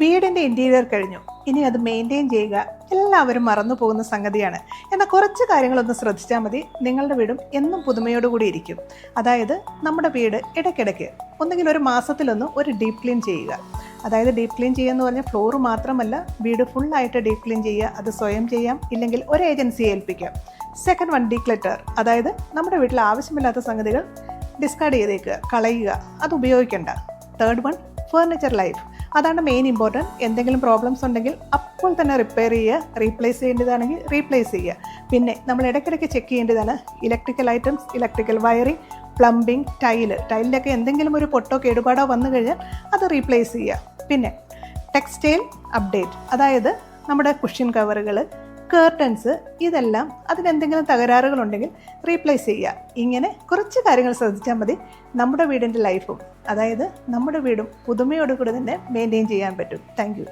വീടിൻ്റെ ഇൻറ്റീരിയർ കഴിഞ്ഞു, ഇനി അത് മെയിൻറ്റെയിൻ ചെയ്യുക എല്ലാവരും മറന്നു പോകുന്ന സംഗതിയാണ്. എന്നാൽ കുറച്ച് കാര്യങ്ങളൊന്ന് ശ്രദ്ധിച്ചാൽ മതി, നിങ്ങളുടെ വീടും എന്നും പുതുമയോടുകൂടി ഇരിക്കും. അതായത് നമ്മുടെ വീട് ഇടയ്ക്കിടയ്ക്ക് ഒന്നുകിൽ ഒരു മാസത്തിലൊന്ന് ഒരു ഡീപ്പ് ക്ലീൻ ചെയ്യുക. അതായത് ഡീപ്പ് ക്ലീൻ ചെയ്യുക എന്ന് പറഞ്ഞാൽ ഫ്ലോർ മാത്രമല്ല, വീട് ഫുള്ളായിട്ട് ഡീപ്പ് ക്ലീൻ ചെയ്യുക. അത് സ്വയം ചെയ്യാം, ഇല്ലെങ്കിൽ ഒരു ഏജൻസിയെ ഏൽപ്പിക്കാം. Second one, ഡീക്ലറ്റർ. അതായത് നമ്മുടെ വീട്ടിൽ ആവശ്യമില്ലാത്ത സംഗതികൾ ഡിസ്കാർഡ് ചെയ്തേക്കുക, കളയുക, അത് ഉപയോഗിക്കേണ്ട. Third one, furniture life. അതാണ് മെയിൻ ഇമ്പോർട്ടൻറ്റ്. എന്തെങ്കിലും പ്രോബ്ലംസ് ഉണ്ടെങ്കിൽ അപ്പോൾ തന്നെ റിപ്പയർ ചെയ്യുക, റീപ്ലേസ് ചെയ്യേണ്ടതാണെങ്കിൽ റീപ്ലേസ് ചെയ്യുക. പിന്നെ നമ്മൾ ഇടയ്ക്കിടയ്ക്ക് ചെക്ക് ചെയ്യേണ്ടതാണ് electrical items, electrical wiring, plumbing, ടൈലിലൊക്കെ എന്തെങ്കിലും ഒരു പൊട്ടോ കേടുപാടോ വന്നു കഴിഞ്ഞാൽ അത് റീപ്ലേസ് ചെയ്യുക. പിന്നെ ടെക്സ്റ്റൈൽ അപ്ഡേറ്റ്, അതായത് നമ്മുടെ കുഷ്യൻ കവറുകൾ, കേർട്ടൻസ്, ഇതെല്ലാം അതിനെന്തെങ്കിലും തകരാറുകളുണ്ടെങ്കിൽ റീപ്ലേസ് ചെയ്യുക. ഇങ്ങനെ കുറച്ച് കാര്യങ്ങൾ ശ്രദ്ധിച്ചാൽ മതി, നമ്മുടെ വീടിൻ്റെ ലൈഫും, അതായത് നമ്മുടെ വീടും പുതുമയോടുകൂടി തന്നെ മെയിൻറ്റെയിൻ ചെയ്യാൻ പറ്റും. Thank you.